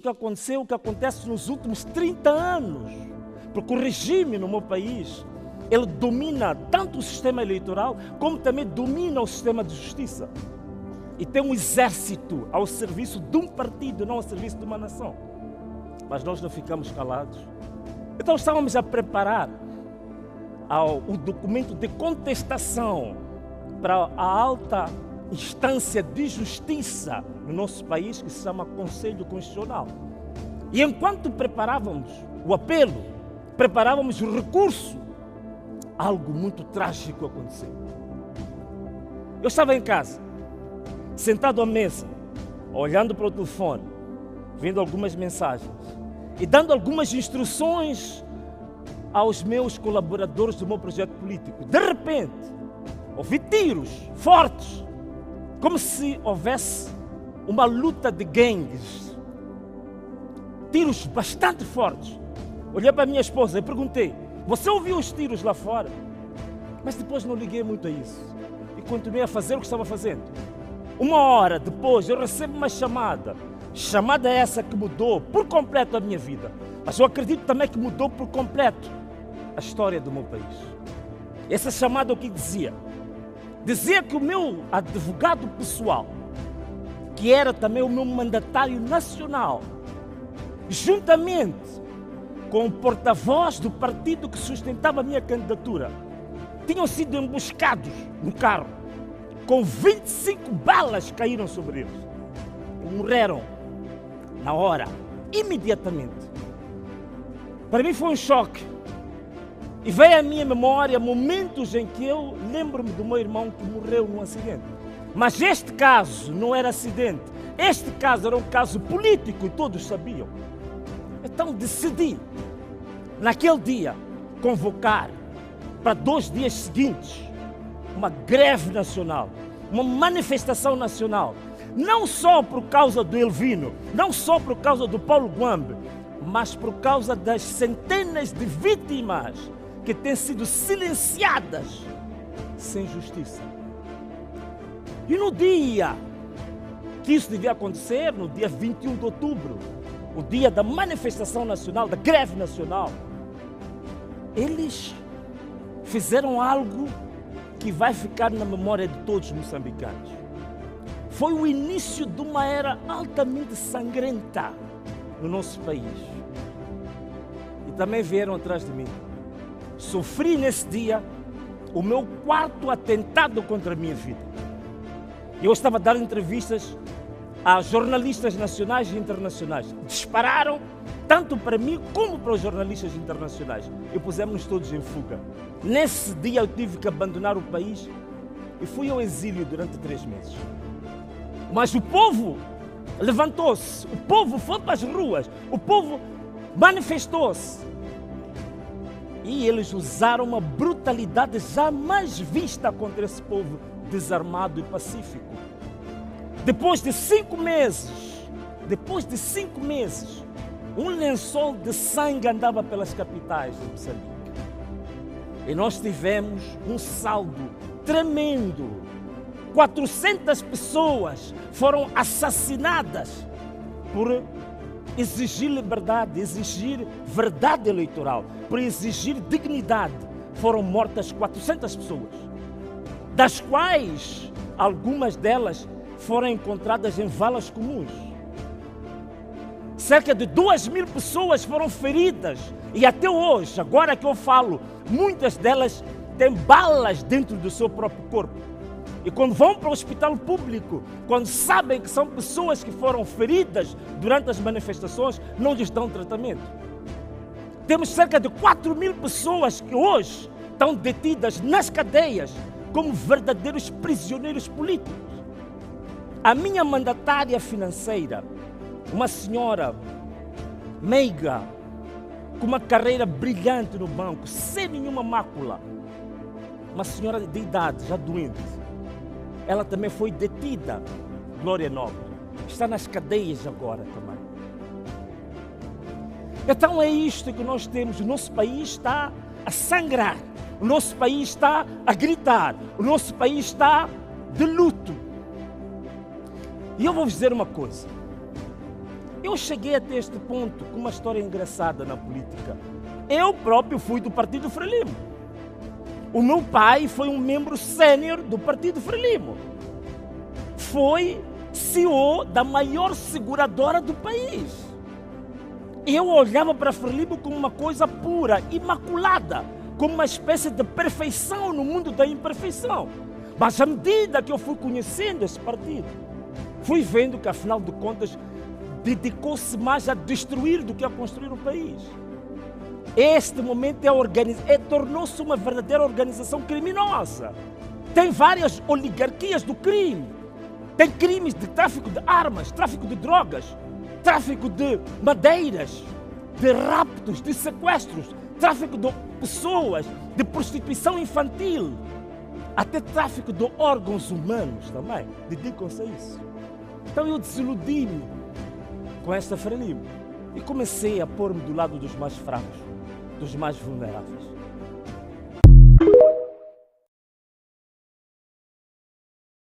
que aconteceu, o que acontece nos últimos 30 anos. Porque o regime no meu país, ele domina tanto o sistema eleitoral, como também domina o sistema de justiça. E tem um exército ao serviço de um partido, não ao serviço de uma nação. Mas nós não ficamos calados. Então estávamos a preparar o documento de contestação para a alta instância de justiça no nosso país, que se chama Conselho Constitucional. E enquanto preparávamos o apelo, preparávamos o recurso, algo muito trágico aconteceu. Eu estava em casa, sentado à mesa, olhando para o telefone, vendo algumas mensagens e dando algumas instruções aos meus colaboradores do meu projeto político. De repente, ouvi tiros fortes, como se houvesse uma luta de gangues. Tiros bastante fortes. Olhei para a minha esposa e perguntei: você ouviu os tiros lá fora? Mas depois não liguei muito a isso e continuei a fazer o que estava fazendo. Uma hora depois eu recebo uma chamada. Chamada essa que mudou por completo a minha vida. Mas eu acredito também que mudou por completo a história do meu país. Essa chamada o que dizia? Dizia que o meu advogado pessoal, que era também o meu mandatário nacional, juntamente com o porta-voz do partido que sustentava a minha candidatura, tinham sido emboscados no carro, com 25 balas caíram sobre eles. E morreram na hora, imediatamente. Para mim foi um choque. E veio à minha memória momentos em que eu lembro-me do meu irmão que morreu num acidente. Mas este caso não era acidente. Este caso era um caso político e todos sabiam. Então decidi, naquele dia, convocar para 2 dias seguintes uma greve nacional, uma manifestação nacional. Não só por causa do Elvino, não só por causa do Paulo Guambe, mas por causa das centenas de vítimas que têm sido silenciadas sem justiça. E no dia que isso devia acontecer, no dia 21 de outubro, o dia da manifestação nacional, da greve nacional, eles fizeram algo que vai ficar na memória de todos os moçambicanos. Foi o início de uma era altamente sangrenta no nosso país. E também vieram atrás de mim. Sofri nesse dia o meu 4º atentado contra a minha vida. Eu estava a dar entrevistas a jornalistas nacionais e internacionais. Dispararam tanto para mim como para os jornalistas internacionais. E pusemos-nos todos em fuga. Nesse dia eu tive que abandonar o país e fui ao exílio durante 3 meses. Mas o povo levantou-se, o povo foi para as ruas, o povo manifestou-se. E eles usaram uma brutalidade jamais vista contra esse povo desarmado e pacífico. Depois de 5 meses, um lençol de sangue andava pelas capitais de Moçambique. E nós tivemos um saldo tremendo. 400 pessoas foram assassinadas por exigir liberdade, exigir verdade eleitoral, por exigir dignidade. Foram mortas 400 pessoas, das quais algumas delas foram encontradas em valas comuns. Cerca de 2.000 pessoas foram feridas e até hoje, agora que eu falo, muitas delas têm balas dentro do seu próprio corpo. E quando vão para o hospital público, quando sabem que são pessoas que foram feridas durante as manifestações, não lhes dão tratamento. Temos cerca de 4.000 pessoas que hoje estão detidas nas cadeias como verdadeiros prisioneiros políticos. A minha mandatária financeira, uma senhora meiga, com uma carreira brilhante no banco, sem nenhuma mácula, uma senhora de idade, já doente, ela também foi detida, Glória Nobre. Está nas cadeias agora também. Então é isto que nós temos. O nosso país está a sangrar. O nosso país está a gritar. O nosso país está de luto. E eu vou vos dizer uma coisa. Eu cheguei até este ponto com uma história engraçada na política. Eu próprio fui do Partido Frelimo. O meu pai foi um membro sênior do Partido Frelimo. Foi CEO da maior seguradora do país. Eu olhava para a Frelimo como uma coisa pura, imaculada, como uma espécie de perfeição no mundo da imperfeição. Mas à medida que eu fui conhecendo esse partido, fui vendo que, afinal de contas, dedicou-se mais a destruir do que a construir o país. Este momento tornou-se uma verdadeira organização criminosa. Tem várias oligarquias do crime. Tem crimes de tráfico de armas, tráfico de drogas, tráfico de madeiras, de raptos, de sequestros, tráfico de pessoas, de prostituição infantil, até tráfico de órgãos humanos também. Dedicam-se a isso. Então eu desiludi-me com esta Frelimo e comecei a pôr-me do lado dos mais fracos, dos mais vulneráveis.